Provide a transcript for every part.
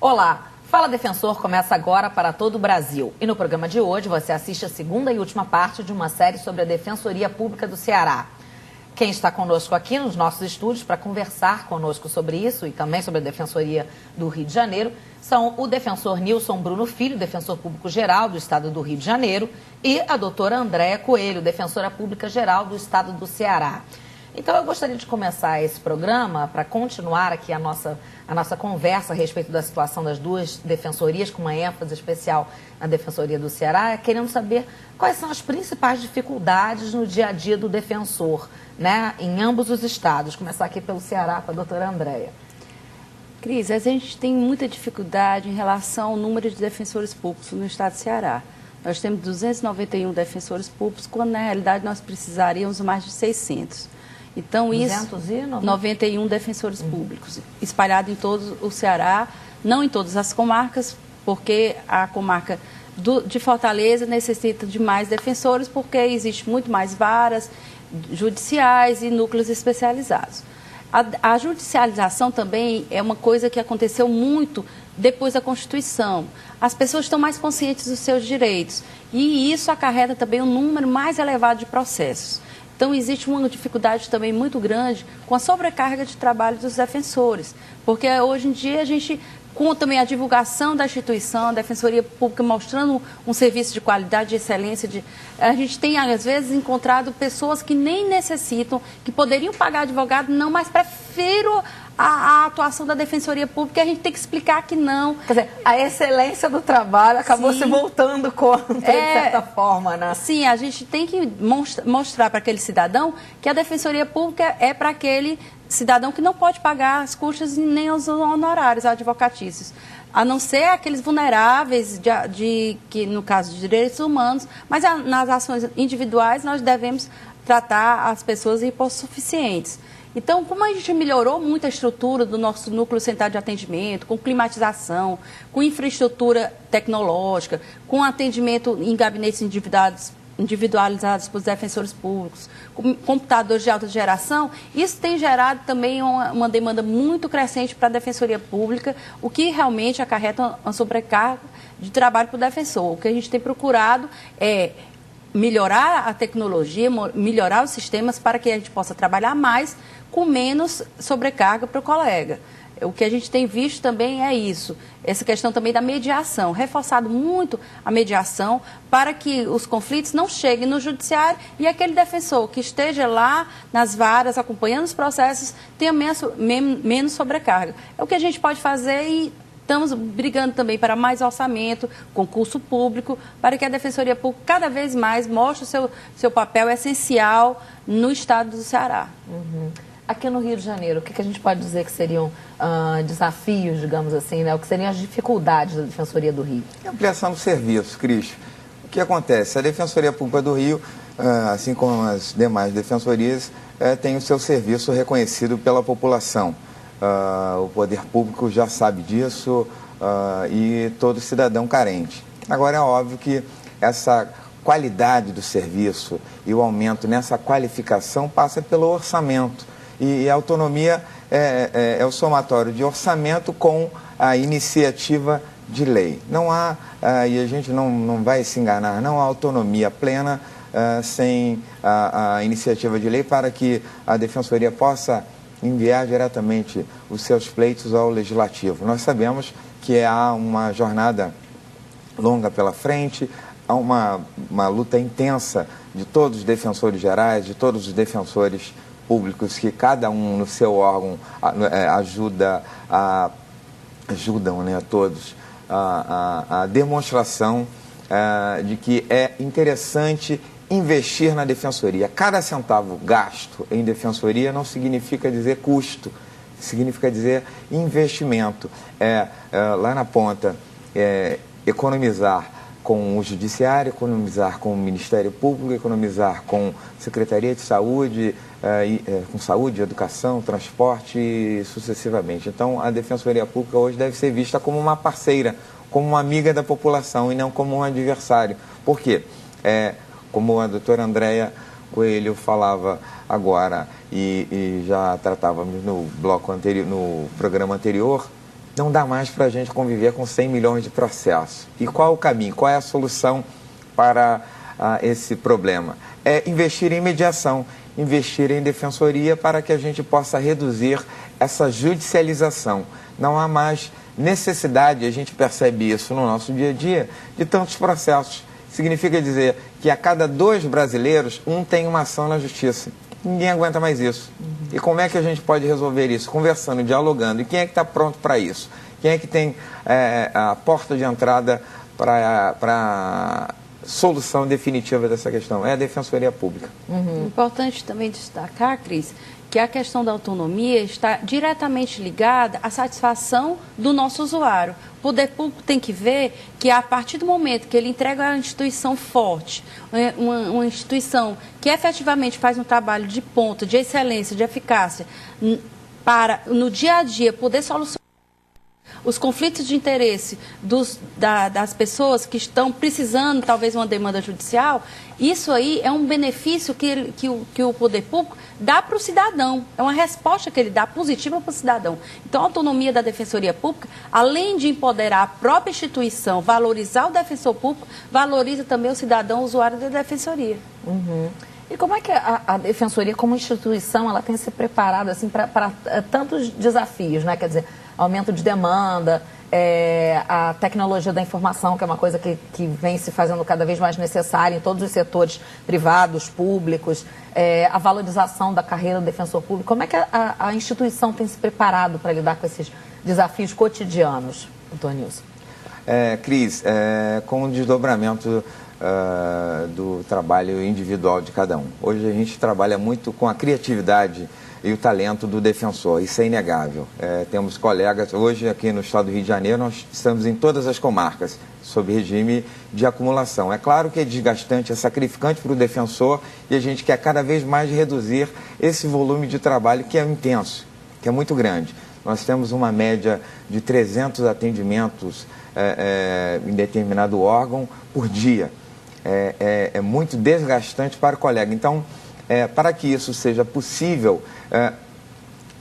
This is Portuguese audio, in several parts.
Olá, Fala Defensor começa agora para todo o Brasil. E no programa de hoje você assiste a segunda e última parte de uma série sobre a Defensoria Pública do Ceará. Quem está conosco aqui nos nossos estúdios para conversar conosco sobre isso e também sobre a Defensoria do Rio de Janeiro são o defensor Nilson Bruno Filho, defensor público geral do Estado do Rio de Janeiro, e a doutora Andréia Coelho, defensora pública geral do Estado do Ceará. Então, eu gostaria de começar esse programa para continuar aqui a nossa conversa a respeito da situação das duas defensorias, com uma ênfase especial na Defensoria do Ceará, querendo saber quais são as principais dificuldades no dia a dia do defensor, né, em ambos os estados. Começar aqui pelo Ceará com a doutora Andréia. Cris, a gente tem muita dificuldade em relação ao número de defensores públicos no estado do Ceará. Nós temos 291 defensores públicos, quando na realidade nós precisaríamos mais de 600. Então, 291 defensores públicos, espalhados em todo o Ceará, não em todas as comarcas, porque a comarca de Fortaleza necessita de mais defensores, porque existe muito mais varas judiciais e núcleos especializados. A judicialização também é uma coisa que aconteceu muito depois da Constituição. As pessoas estão mais conscientes dos seus direitos e isso acarreta também um número mais elevado de processos. Então, existe uma dificuldade também muito grande com a sobrecarga de trabalho dos defensores, porque hoje em dia a gente, com também a divulgação da instituição, a Defensoria Pública mostrando um serviço de qualidade, de excelência, a gente tem, às vezes, encontrado pessoas que nem necessitam, que poderiam pagar advogado, não, mas preferem a atuação da Defensoria Pública, a gente tem que explicar que não. Quer dizer, a excelência do trabalho acabou se voltando contra, de certa forma, né? Sim, a gente tem que mostrar para aquele cidadão que a Defensoria Pública é para aquele cidadão que não pode pagar as custas nem os honorários advocatícios, a não ser aqueles vulneráveis, que no caso de direitos humanos, mas nas ações individuais nós devemos tratar as pessoas hipossuficientes. Então, como a gente melhorou muito a estrutura do nosso núcleo central de atendimento, com climatização, com infraestrutura tecnológica, com atendimento em gabinetes individualizados para os defensores públicos, com computadores de alta geração, isso tem gerado também uma demanda muito crescente para a Defensoria Pública, o que realmente acarreta uma sobrecarga de trabalho para o defensor. O que a gente tem procurado é melhorar a tecnologia, melhorar os sistemas para que a gente possa trabalhar mais com menos sobrecarga para o colega. O que a gente tem visto também é isso, essa questão também da mediação, reforçado muito a mediação para que os conflitos não cheguem no judiciário e aquele defensor que esteja lá nas varas acompanhando os processos tenha menos sobrecarga. É o que a gente pode fazer e estamos brigando também para mais orçamento, concurso público, para que a Defensoria Pública cada vez mais mostre o seu papel essencial no estado do Ceará. Aqui no Rio de Janeiro, o que a gente pode dizer que seriam desafios, digamos assim, né? O que seriam as dificuldades da Defensoria do Rio? A ampliação do serviço, Cris. O que acontece? A Defensoria Pública do Rio, assim como as demais defensorias, tem o seu serviço reconhecido pela população. O poder público já sabe disso e todo cidadão carente. Agora, é óbvio que essa qualidade do serviço e o aumento nessa qualificação passa pelo orçamento. E a autonomia é o somatório de orçamento com a iniciativa de lei. Não há, e a gente não vai se enganar, não há autonomia plena sem a iniciativa de lei para que a Defensoria possa enviar diretamente os seus pleitos ao Legislativo. Nós sabemos que há uma jornada longa pela frente, há uma luta intensa de todos os defensores gerais, de todos os defensores públicos, que cada um no seu órgão ajudam, né, a todos a demonstração de que é interessante investir na defensoria. Cada centavo gasto em defensoria não significa dizer custo, significa dizer investimento. Lá na ponta, economizar com o Judiciário, economizar com o Ministério Público, economizar com Secretaria de Saúde, com Saúde, Educação, Transporte e sucessivamente. Então, a Defensoria Pública hoje deve ser vista como uma parceira, como uma amiga da população e não como um adversário. Por quê? Como a doutora Andréia Coelho falava agora e já tratávamos no bloco anterior, no programa anterior, não dá mais para a gente conviver com 100 milhões de processos. E qual é o caminho? Qual é a solução para esse problema? É investir em mediação, investir em defensoria para que a gente possa reduzir essa judicialização. Não há mais necessidade, a gente percebe isso no nosso dia a dia, de tantos processos. Significa dizer que a cada 2 brasileiros, um tem uma ação na justiça. Ninguém aguenta mais isso. E como é que a gente pode resolver isso? Conversando, dialogando. E quem é que está pronto para isso? Quem é que tem a porta de entrada para a solução definitiva dessa questão? É a Defensoria Pública. Importante também destacar, Cris, que a questão da autonomia está diretamente ligada à satisfação do nosso usuário. O poder público tem que ver que, a partir do momento que ele entrega uma instituição forte, uma instituição que efetivamente faz um trabalho de ponta, de excelência, de eficácia, para, no dia a dia, poder solucionar os conflitos de interesse das pessoas que estão precisando, talvez, uma demanda judicial, isso aí é um benefício que o poder público dá para o cidadão. É uma resposta que ele dá positiva para o cidadão. Então, a autonomia da Defensoria Pública, além de empoderar a própria instituição, valorizar o defensor público, valoriza também o cidadão, o usuário da Defensoria. E como é que a Defensoria, como instituição, ela tem se preparado assim, para tantos desafios, né? Quer dizer, aumento de demanda, a tecnologia da informação, que é uma coisa que vem se fazendo cada vez mais necessária em todos os setores privados, públicos, a valorização da carreira do defensor público. Como é que a instituição tem se preparado para lidar com esses desafios cotidianos, doutor Nilson? Cris, com o desdobramento do trabalho individual de cada um. Hoje a gente trabalha muito com a criatividade e o talento do defensor, isso é inegável. Temos colegas, hoje aqui no estado do Rio de Janeiro, nós estamos em todas as comarcas, sob regime de acumulação. É claro que é desgastante, é sacrificante para o defensor e a gente quer cada vez mais reduzir esse volume de trabalho que é intenso, que é muito grande. Nós temos uma média de 300 atendimentos em determinado órgão por dia. É muito desgastante para o colega. Então, para que isso seja possível,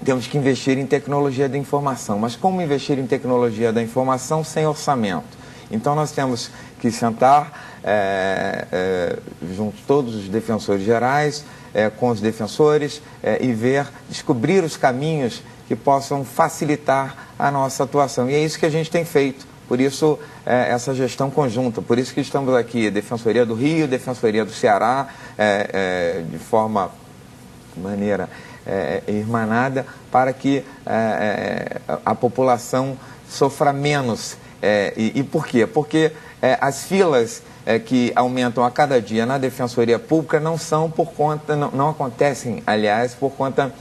temos que investir em tecnologia da informação. Mas como investir em tecnologia da informação sem orçamento? Então, nós temos que sentar junto todos os defensores gerais, com os defensores, e descobrir os caminhos que possam facilitar a nossa atuação. E é isso que a gente tem feito. Por isso, essa gestão conjunta, por isso que estamos aqui, Defensoria do Rio, Defensoria do Ceará, de maneira irmanada, para que a população sofra menos. E por quê? Porque as filas que aumentam a cada dia na Defensoria Pública não acontecem, aliás, por conta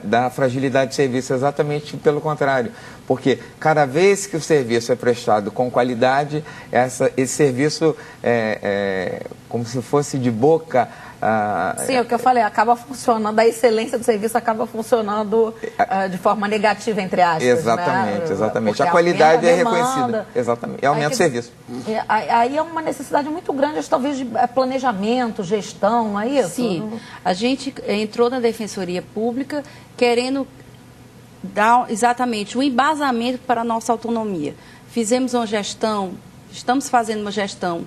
da fragilidade do serviço, exatamente pelo contrário, porque cada vez que o serviço é prestado com qualidade, esse serviço como se fosse de boca. Sim, é o que eu falei, acaba funcionando, a excelência do serviço acaba funcionando de forma negativa, entre aspas. Exatamente, né? exatamente. Porque a qualidade é demanda, reconhecida. Exatamente. Aumenta o serviço. Aí é uma necessidade muito grande, talvez, de planejamento, gestão, não é isso? Sim. A gente entrou na Defensoria Pública querendo dar exatamente um embasamento para a nossa autonomia. Fizemos uma gestão, estamos fazendo uma gestão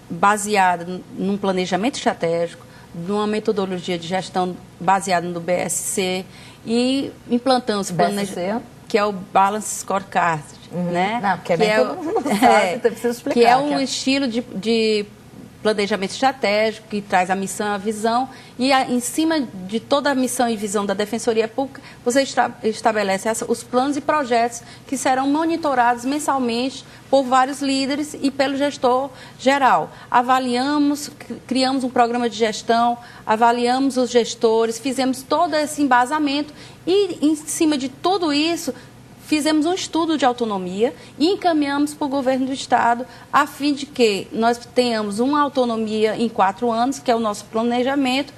baseada num planejamento estratégico, numa metodologia de gestão baseada no BSC e implantamos que é o Balance Scorecard, né? Não, porque todo mundo sabe, então precisa explicar. Que é um estilo de planejamento estratégico que traz a missão, a visão e em cima de toda a missão e visão da Defensoria Pública, você estabelece os planos e projetos que serão monitorados mensalmente por vários líderes e pelo gestor geral. Avaliamos, criamos um programa de gestão, avaliamos os gestores, fizemos todo esse embasamento e em cima de tudo isso fizemos um estudo de autonomia e encaminhamos para o governo do Estado a fim de que nós tenhamos uma autonomia em 4 anos, que é o nosso planejamento,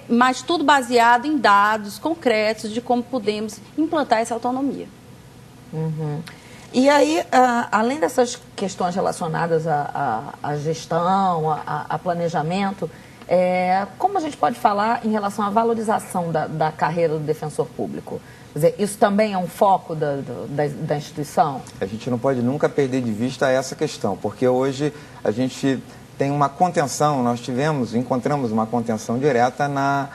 mas tudo baseado em dados concretos de como podemos implantar essa autonomia. E aí, além dessas questões relacionadas à gestão, a planejamento, Como a gente pode falar em relação à valorização da carreira do defensor público? Quer dizer, isso também é um foco da instituição? A gente não pode nunca perder de vista essa questão, porque hoje a gente tem uma contenção, encontramos uma contenção direta na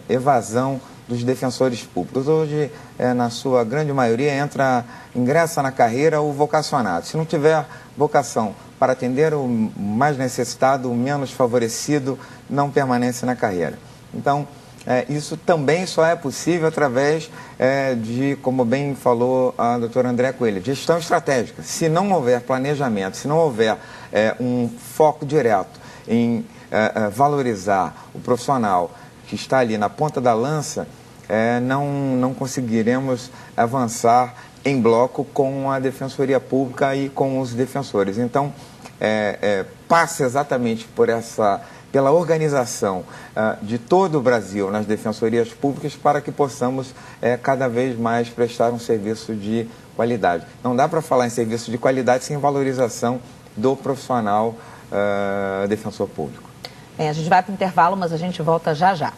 evasão dos defensores públicos. Hoje, na sua grande maioria, ingressa na carreira o vocacionado. Se não tiver vocação para atender o mais necessitado, o menos favorecido, não permanece na carreira. Então, isso também só é possível através de, como bem falou a doutora Andréa Coelho, gestão estratégica. Se não houver planejamento, se não houver um foco direto em valorizar o profissional que está ali na ponta da lança, não conseguiremos avançar em bloco com a Defensoria Pública e com os defensores. Então, passa exatamente pela organização de todo o Brasil nas defensorias públicas para que possamos cada vez mais prestar um serviço de qualidade. Não dá para falar em serviço de qualidade sem valorização do profissional defensor público. A gente vai para o intervalo, mas a gente volta já já.